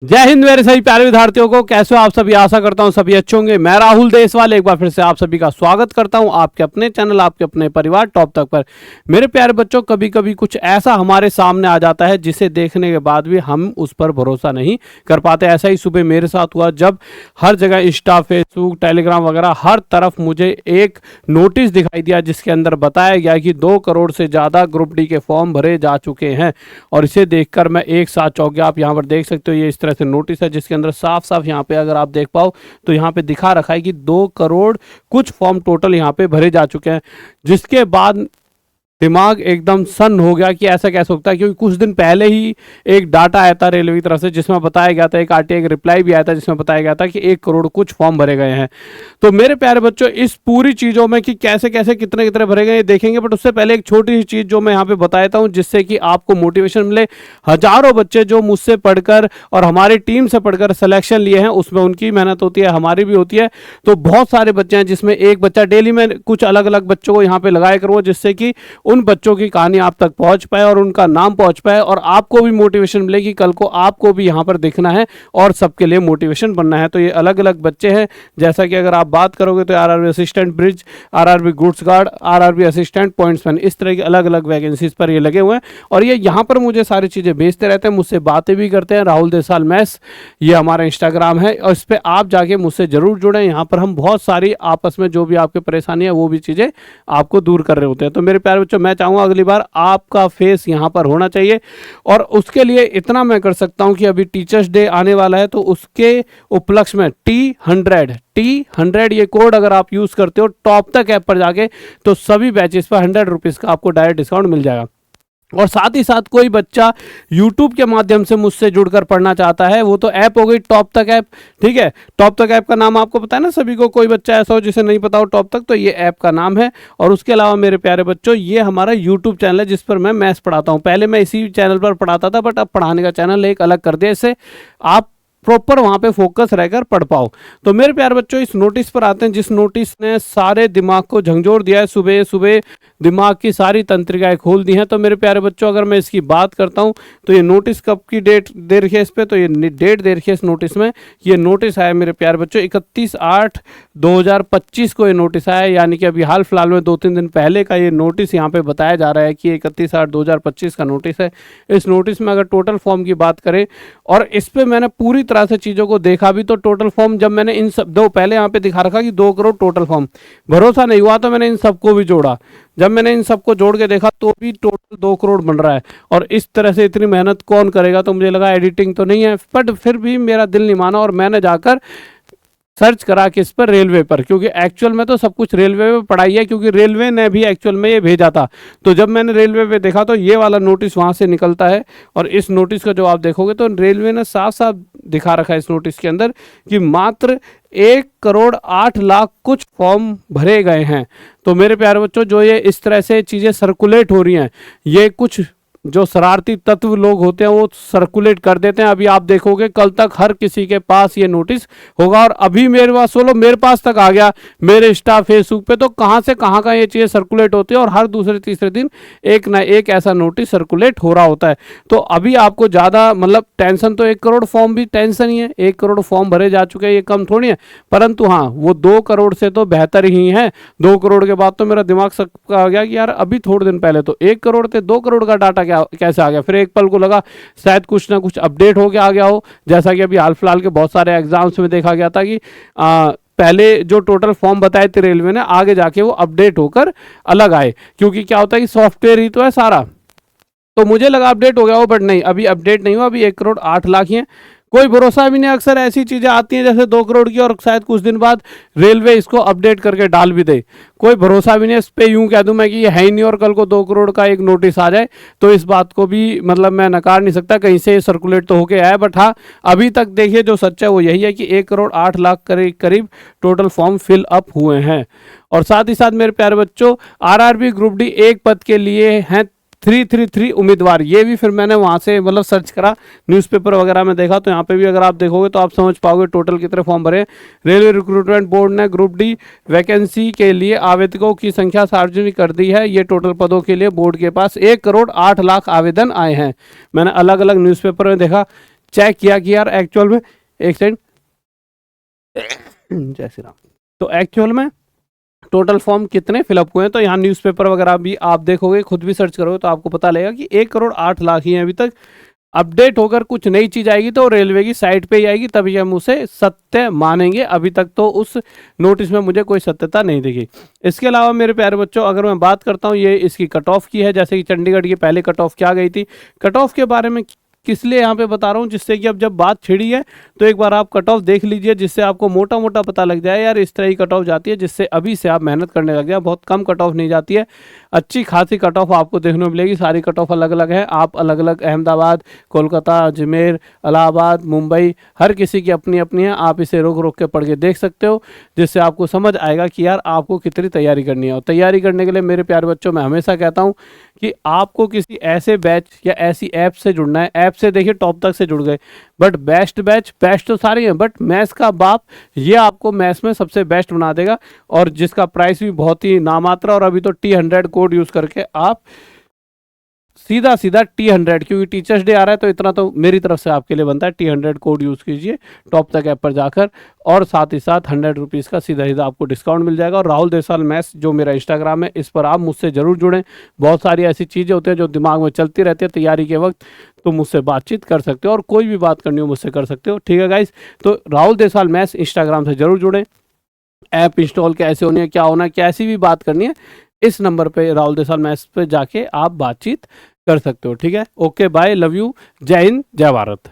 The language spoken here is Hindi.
जय हिंद मेरे सभी प्यारे विद्यार्थियों को, कैसे हो आप सभी। आशा करता हूं सभी अच्छे होंगे। मैं राहुल देशवाल एक बार फिर से आप सभी का स्वागत करता हूं आपके अपने चैनल, आपके अपने परिवार टॉप तक पर। मेरे प्यारे बच्चों, कभी कभी कुछ ऐसा हमारे सामने आ जाता है जिसे देखने के बाद भी हम उस पर भरोसा नहीं कर पाते। ऐसा ही सुबह मेरे साथ हुआ, जब हर जगह इंस्टा, फेसबुक, टेलीग्राम वगैरह हर तरफ मुझे एक नोटिस दिखाई दिया जिसके अंदर बताया गया कि 2 करोड़ से ज़्यादा ग्रुप डी के फॉर्म भरे जा चुके हैं। और इसे देखकर मैं एक साथ चौंक गया। आप यहाँ पर देख सकते हो, ये इस तरह से नोटिस है जिसके अंदर साफ साफ यहाँ पे अगर आप देख पाओ तो यहाँ पे दिखा रखा है कि 2 करोड़ कुछ फॉर्म टोटल यहाँ पे भरे जा चुके हैं। जिसके बाद दिमाग एकदम सन्न हो गया कि ऐसा कैसे होता है, क्योंकि कुछ दिन पहले ही एक डाटा आया था रेलवे की तरफ से जिसमें बताया गया था, एक आरटीआई रिप्लाई भी आया था जिसमें बताया गया था कि 1 करोड़ कुछ फॉर्म भरे गए हैं। तो मेरे प्यारे बच्चों, इस पूरी चीज़ों में कि कैसे कैसे कितने कितने भरे गए देखेंगे, बट उससे पहले एक छोटी सी चीज़ जो मैं यहाँ पे बताता हूँ जिससे कि आपको मोटिवेशन मिले। हजारों बच्चे जो मुझसे पढ़कर और हमारी टीम से पढ़कर सिलेक्शन लिए हैं, उसमें उनकी मेहनत होती है, हमारी भी होती है। तो बहुत सारे बच्चे हैं जिसमें एक बच्चा डेली में कुछ अलग अलग बच्चों को यहाँ पे लगाया करूँगा जिससे कि उन बच्चों की कहानी आप तक पहुंच पाए और उनका नाम पहुंच पाए और आपको भी मोटिवेशन मिले कि कल को आपको भी यहाँ पर दिखना है और सबके लिए मोटिवेशन बनना है। तो ये अलग अलग बच्चे हैं, जैसा कि अगर आप बात करोगे तो RRB assistant bridge, RRB goods guard, RRB assistant pointsman, इस तरह की अलग अलग वैकेंसीज पर ये लगे हुए हैं। और ये यहाँ पर मुझे सारी चीज़ें भेजते रहते हैं, मुझसे बातें भी करते हैं। राहुल देसाल मैथ्स ये हमारा इंस्टाग्राम है और इस पर आप जाके मुझसे जरूर जुड़ें। यहाँ पर हम बहुत सारी आपस में जो भी आपकी परेशानी है वो भी चीज़ें आपको दूर कर रहे होते हैं। तो मेरे प्यारे बच्चों, मैं चाहूँगा अगली बार आपका फेस यहाँ पर होना चाहिए। और उसके लिए इतना मैं कर सकता हूँ कि अभी टीचर्स डे आने वाला है, तो उसके उपलक्ष्य में T100 ये कोड अगर आप यूज़ करते हो टॉप तक ऐप पर जाके, तो सभी बैचेस पर 100 रुपीज़ का आपको डायरेक्ट डिस्काउंट मिल जाएगा। और साथ ही साथ कोई बच्चा YouTube के माध्यम से मुझसे जुड़कर पढ़ना चाहता है, वो तो ऐप हो गई टॉप तक ऐप, ठीक है। टॉप तक ऐप का नाम आपको पता है ना सभी को, कोई बच्चा ऐसा हो जिसे नहीं पता हो टॉप तक, तो ये ऐप का नाम है। और उसके अलावा मेरे प्यारे बच्चों, ये हमारा YouTube चैनल है जिस पर मैं मैथ्स पढ़ाता हूँ। पहले मैं इसी चैनल पर पढ़ाता था, बट अब पढ़ाने का चैनल एक अलग कर दिया, इससे आप प्रॉपर वहाँ पे फोकस रहकर पढ़ पाओ। तो मेरे प्यारे बच्चों, इस नोटिस पर आते हैं जिस नोटिस ने सारे दिमाग को झंझोर दिया है। सुबह सुबह दिमाग की सारी तंत्रिकाएं खोल दी हैं। तो मेरे प्यारे बच्चों, अगर मैं इसकी बात करता हूँ तो ये नोटिस कब की डेट दे रखी है इस पर, तो ये डेट दे रखी है इस नोटिस में। ये नोटिस आया मेरे प्यारे बच्चों 31/8/2025 को ये नोटिस आया, यानी कि अभी हाल फिलहाल में 2-3 दिन पहले का ये नोटिस यहाँ पे बताया जा रहा है कि 31/8/2025 का नोटिस है। इस नोटिस में अगर टोटल फॉर्म की बात करें और इस पर मैंने पूरी तरह से चीज़ों को देखा भी, तो टोटल फॉर्म जब मैंने इन सब दो पहले यहाँ पे दिखा रखा कि 2 करोड़ टोटल फॉर्म, भरोसा नहीं हुआ तो मैंने इन सबको भी जोड़ा। जब मैंने इन सबको जोड़ के देखा तो भी टोटल 2 करोड़ बन रहा है। और इस तरह से इतनी मेहनत कौन करेगा, तो मुझे लगा एडिटिंग तो नहीं है, बट फिर भी मेरा दिल नहीं माना और मैंने जाकर सर्च करा किस पर, रेलवे पर, क्योंकि एक्चुअल में तो सब कुछ रेलवे पे पढ़ाई है, क्योंकि रेलवे ने भी एक्चुअल में ये भेजा था। तो जब मैंने रेलवे पे देखा तो ये वाला नोटिस वहाँ से निकलता है। और इस नोटिस का जो आप देखोगे तो रेलवे ने साफ साफ दिखा रखा है इस नोटिस के अंदर कि मात्र 1,08,00,000 कुछ फॉर्म भरे गए हैं। तो मेरे प्यारे बच्चों, जो ये इस तरह से चीज़ें सर्कुलेट हो रही हैं, ये कुछ जो शरारती तत्व लोग होते हैं वो सर्कुलेट कर देते हैं। अभी आप देखोगे कल तक हर किसी के पास ये नोटिस होगा। और अभी मेरे पास बोलो, मेरे पास तक आ गया मेरे इंस्टा फेसबुक पे, तो कहाँ से कहाँ का ये चीज़ें सर्कुलेट होती है। और हर दूसरे तीसरे दिन एक ना एक ऐसा नोटिस सर्कुलेट हो रहा होता है। तो अभी आपको ज़्यादा मतलब टेंशन, तो 1 करोड़ फॉर्म भी टेंशन ही है। 1 करोड़ फॉर्म भरे जा चुके हैं, ये कम थोड़ी है। परंतु हाँ, वो 2 करोड़ से तो बेहतर ही है। 2 करोड़ के बाद तो मेरा दिमाग सबका आ गया कि यार अभी थोड़े दिन पहले तो 1 करोड़ थे, 2 करोड़ का डाटा कैसे आ गया। फिर एक पल को लगा शायद कुछ ना कुछ अपडेट हो गया आ गया हो, जैसा कि अभी हाल फिलहाल के बहुत सारे एग्जाम्स में देखा गया था कि पहले जो टोटल फॉर्म बताए थे रेलवे ने, आगे जाके वो अपडेट होकर अलग आए, क्योंकि क्या होता है कि सॉफ्टवेयर ही तो है सारा। तो मुझे लगा अपडेट हो गया हो, बट नहीं, अभी अपडेट नहीं हुआ। अभी 1,08,00,000 ही है। कोई भरोसा भी नहीं। अक्सर ऐसी चीज़ें आती हैं जैसे 2 करोड़ की और शायद कुछ दिन बाद रेलवे इसको अपडेट करके डाल भी दे। कोई भरोसा भी नहीं। इस पर यूँ कह दूँ मैं कि ये है ही नहीं और कल को 2 करोड़ का एक नोटिस आ जाए, तो इस बात को भी मतलब मैं नकार नहीं सकता, कहीं से सर्कुलेट तो होके आया। बट हाँ, अभी तक देखिए जो सच है वो यही है कि 1,08,00,000 करीब टोटल फॉर्म फिल अप हुए हैं। और साथ ही साथ मेरे प्यारे बच्चों, आरआरबी ग्रुप डी एक पद के लिए हैं 333 उम्मीदवार। ये भी फिर मैंने वहाँ से मतलब सर्च करा, न्यूज़पेपर वगैरह में देखा, तो यहाँ पे भी अगर आप देखोगे तो आप समझ पाओगे टोटल कितने फॉर्म भरे। रेलवे रिक्रूटमेंट बोर्ड ने ग्रुप डी वैकेंसी के लिए आवेदकों की संख्या सार्वजनिक कर दी है। ये टोटल पदों के लिए बोर्ड के पास 1,08,00,000 आवेदन आए हैं। मैंने अलग अलग न्यूज़पेपर में देखा चेक किया कि यार एक्चुअल में, एक सेकंड, जय श्री राम, तो एक्चुअल में टोटल फॉर्म कितने फिलअप हुए हैं। तो यहाँ न्यूज़पेपर वगैरह भी आप देखोगे, खुद भी सर्च करोगे तो आपको पता लगेगा कि 1,08,00,000 ही हैं अभी तक। अपडेट होकर कुछ नई चीज़ आएगी तो रेलवे की साइट पे ही आएगी, तभी हम उसे सत्य मानेंगे। अभी तक तो उस नोटिस में मुझे कोई सत्यता नहीं दिखी। इसके अलावा मेरे प्यारे बच्चों, अगर मैं बात करता हूँ ये इसकी कट ऑफ की है, जैसे कि चंडीगढ़ की पहले कट ऑफ क्या गई थी। कट ऑफ के बारे में किस लिए यहाँ पे बता रहा हूँ, जिससे कि अब जब बात छिड़ी है तो एक बार आप कट ऑफ देख लीजिए, जिससे आपको मोटा मोटा पता लग जाए यार इस तरह की कट ऑफ जाती है, जिससे अभी से आप मेहनत करने लग जाए। बहुत कम कट ऑफ नहीं जाती है, अच्छी खासी कट ऑफ आपको देखने को मिलेगी। सारी कट ऑफ अलग अलग है, आप अलग अलग अहमदाबाद, कोलकाता, अजमेर, इलाहाबाद, मुंबई, हर किसी की अपनी अपनी है। आप इसे रोक रोक के पढ़ के देख सकते हो, जिससे आपको समझ आएगा कि यार आपको कितनी तैयारी करनी है। और तैयारी करने के लिए मेरे प्यारे बच्चों, मैं हमेशा कहता हूँ कि आपको किसी ऐसे बैच या ऐसी ऐप से जुड़ना है। ऐप से देखिए टॉप तक से जुड़ गए, बट बेस्ट बैच, बेस्ट तो सारे हैं, बट मैथ्स का बाप ये आपको मैथ्स में सबसे बेस्ट बना देगा, और जिसका प्राइस भी बहुत ही नामात्र। और अभी तो T100 कोड यूज़ करके आप सीधा सीधा T100, क्योंकि टीचर्स डे आ रहा है तो इतना तो मेरी तरफ से आपके लिए बनता है, T100 कोड यूज़ कीजिए टॉप तक ऐप पर जाकर, और साथ ही साथ 100 रुपीज़ का सीधा सीधा आपको डिस्काउंट मिल जाएगा। और राहुल देसवाल मैथ्स जो मेरा इंस्टाग्राम है, इस पर आप मुझसे ज़रूर जुड़ें। बहुत सारी ऐसी चीज़ें होती हैं जो दिमाग में चलती रहती है तैयारी के वक्त, तो मुझसे बातचीत कर सकते हो, और कोई भी बात करनी हो मुझसे कर सकते हो। ठीक है गाइस, तो राहुल देसवाल मैथ्स इंस्टाग्राम से ज़रूर जुड़ें। ऐप इंस्टॉल कैसे होनी है, क्या होना है, कैसी भी बात करनी है, इस नंबर पे राहुल देसवाल मैथ्स पे जाके आप बातचीत कर सकते हो। ठीक है, ओके बाय, लव यू, जय हिंद, जय भारत।